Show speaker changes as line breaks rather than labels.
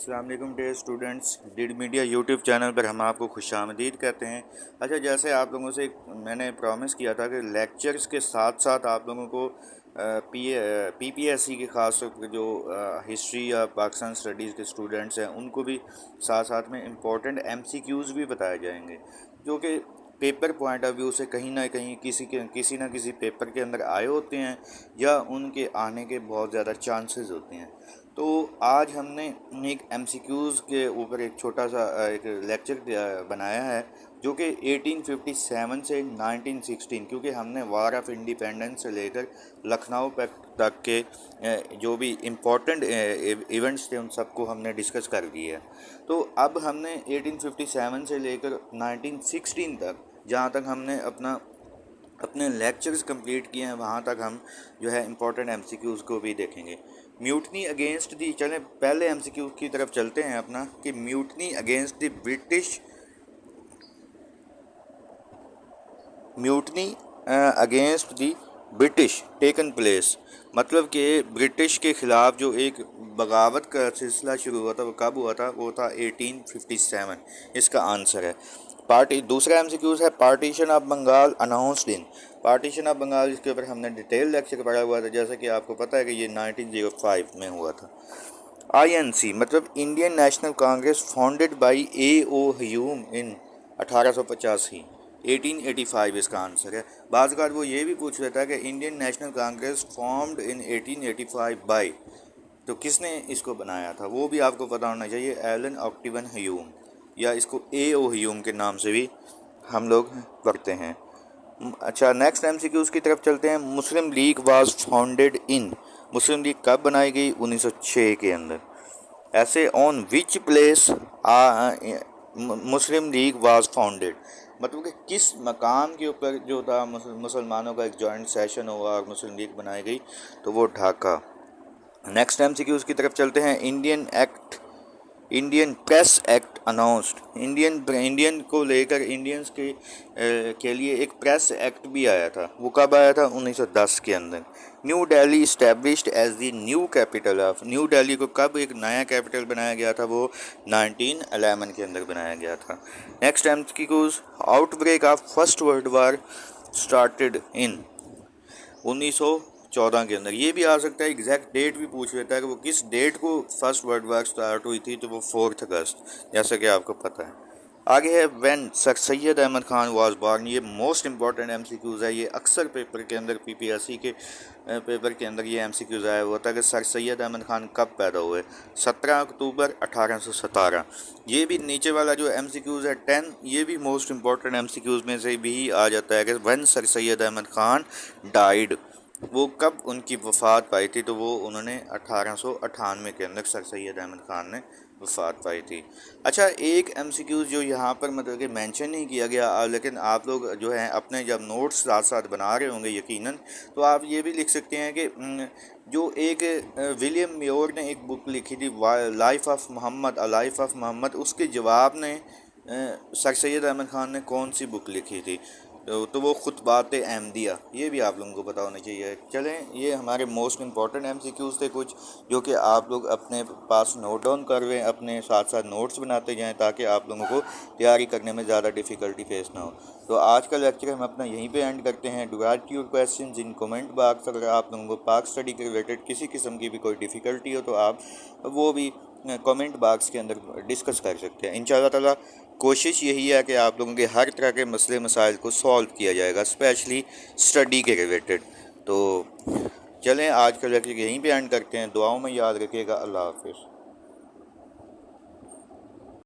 السلام علیکم dear students, Dead Media YouTube channel پر ہم آپ کو خوش آمدید کہتے ہیں۔ اچھا، جیسے آپ لوگوں سے میں نے پرومس کیا تھا کہ لیکچرز کے ساتھ ساتھ آپ لوگوں کو پی پی ایس سی کے خاص طور پر جو ہسٹری یا پاکستان اسٹڈیز کے اسٹوڈنٹس ہیں ان کو بھی ساتھ ساتھ میں امپورٹنٹ ایم سی کیوز بھی بتائے جائیں گے، جو کہ پیپر پوائنٹ آف ویو سے کہیں نہ کہیں کسی نہ کسی پیپر کے اندر آئے ہوتے ہیں یا ان کے آنے کے بہت زیادہ چانسز ہوتے ہیں۔ تو آج ہم نے ایک ایم سی کیوز کے اوپر ایک چھوٹا سا ایک لیکچر بنایا ہے، جو کہ 1857 سے 1916، کیونکہ ہم نے وار آف انڈیپینڈنس سے لے کر لکھنؤ تک کے جو بھی امپورٹنٹ ایونٹس تھے ان سب کو ہم نے ڈسکس کر دیا ہے۔ تو اب ہم نے 1857 سے لے کر 1916 تک جہاں تک ہم نے اپنے لیکچرز کمپلیٹ کیے ہیں وہاں تک ہم جو ہے امپورٹنٹ ایم سی کیوز کو بھی دیکھیں گے۔ میوٹنی اگینسٹ دی، چلیں پہلے ایم سی کیو کی طرف چلتے ہیں اپنا، کہ mutiny against the British taken place, مطلب کہ برٹش کے خلاف جو ایک بغاوت کا سلسلہ شروع ہوا تھا وہ کب ہوا تھا؟ وہ تھا 1857، اس کا آنسر ہے۔ دوسرا ایم سی کیوز ہے partition of Bengal announced in. Partition of Bengal, اس کے اوپر ہم نے ڈیٹیل لیکچر پڑھا ہوا تھا، جیسا کہ آپ کو پتہ ہے کہ یہ 1905 میں ہوا تھا۔ آئی این سی مطلب Indian National Congress founded by A O Hume in 1885، 1885 اس کا آنسر ہے۔ بعض اوقات وہ یہ بھی پوچھ لیتا ہے کہ Indian National Congress formed in 1885 by, تو کس نے اس کو بنایا تھا وہ بھی آپ کو پتہ ہونا چاہیے، ایلن آکٹیون ہیوم، یا اس کو اے او ہیوم کے نام سے بھی ہم لوگ پڑھتے ہیں۔ اچھا، نیکسٹ ایم سی کیوز کی طرف چلتے ہیں۔ Muslim League was founded in, Muslim League کب بنائی گئی؟ 1906 کے اندر۔ ایسے on which place Muslim League was founded, مطلب کہ کس مقام کے اوپر جو تھا مسلمانوں کا ایک جوائنٹ سیشن ہوا اور مسلم لیگ بنائی گئی، تو وہ Dhaka. Next M C Qs کی طرف چلتے ہیں۔ Indian press act announced, Indian کو لے کر انڈینز کے لیے ایک پریس ایکٹ بھی آیا تھا، وہ کب آیا تھا؟ 1910 کے اندر۔ New Delhi established as the new capital of, New Delhi کو کب ایک نیا کیپٹل بنایا گیا تھا؟ وہ 1911 کے اندر بنایا گیا تھا۔ Next M C Qs, outbreak of first world war started in 1914 کے اندر۔ یہ بھی آ سکتا ہے، ایگزیکٹ ڈیٹ بھی پوچھ لیتا ہے کہ وہ کس ڈیٹ کو فرسٹ ورلڈ وار سٹارٹ ہوئی تھی، تو وہ 4 اگست، جیسا کہ آپ کو پتہ ہے۔ آگے ہے when sir Syed Ahmad Khan was born, یہ most important M C Qs ہے، یہ اکثر پیپر کے اندر پی پی ایس سی کے پیپر کے اندر یہ ایم سی کیوز آیا ہوا تھا کہ سر سید احمد خان کب پیدا ہوئے؟ 17 اکتوبر 1817۔ یہ بھی نیچے والا جو ایم سی کیوز ہے 10، یہ بھی most important M C Qs میں سے بھی آ جاتا ہے کہ when sir Syed Ahmad Khan died, وہ کب ان کی وفات پائی تھی؟ تو وہ انہوں نے 1898 کے اندر سر سید احمد خان نے وفات پائی تھی۔ اچھا، ایک ایم سی کیوز جو یہاں پر مطلب کہ مینشن نہیں کیا گیا، لیکن آپ لوگ جو ہیں اپنے جب نوٹس ساتھ ساتھ بنا رہے ہوں گے یقیناً، تو آپ یہ بھی لکھ سکتے ہیں کہ جو ایک ولیم میور نے ایک بک لکھی تھی لائف آف محمد، اس کے جواب میں سر سید احمد خان نے کون سی بک لکھی تھی؟ تو وہ خطبات احمدیہ، یہ بھی آپ لوگوں کو پتہ ہونا چاہیے۔ چلیں، یہ ہمارے most important M C Qs تھے کچھ، جو کہ آپ لوگ اپنے پاس نوٹ ڈاؤن کر رہے ہیں، اپنے ساتھ ساتھ نوٹس بناتے جائیں تاکہ آپ لوگوں کو تیاری کرنے میں زیادہ ڈیفیکلٹی فیس نہ ہو۔ تو آج کا لیکچر ہم اپنا یہیں پہ اینڈ کرتے ہیں۔ Do write your questions in comment box. اگر آپ لوگوں کو پاک اسٹڈی کے ریلیٹڈ کسی قسم کی بھی کوئی ڈیفیکلٹی ہو تو آپ وہ بھی کمنٹ باکس کے اندر ڈسکس کر سکتے ہیں۔ انشاءاللہ تعالیٰ کوشش یہی ہے کہ آپ لوگوں کے ہر طرح کے مسئلے مسائل کو سولو کیا جائے گا، اسپیشلی اسٹڈی کے ریلیٹڈ۔ تو چلیں، آج کا لیکچر یہیں پہ اینڈ کرتے ہیں۔ دعاؤں میں یاد رکھیے گا۔ اللہ حافظ۔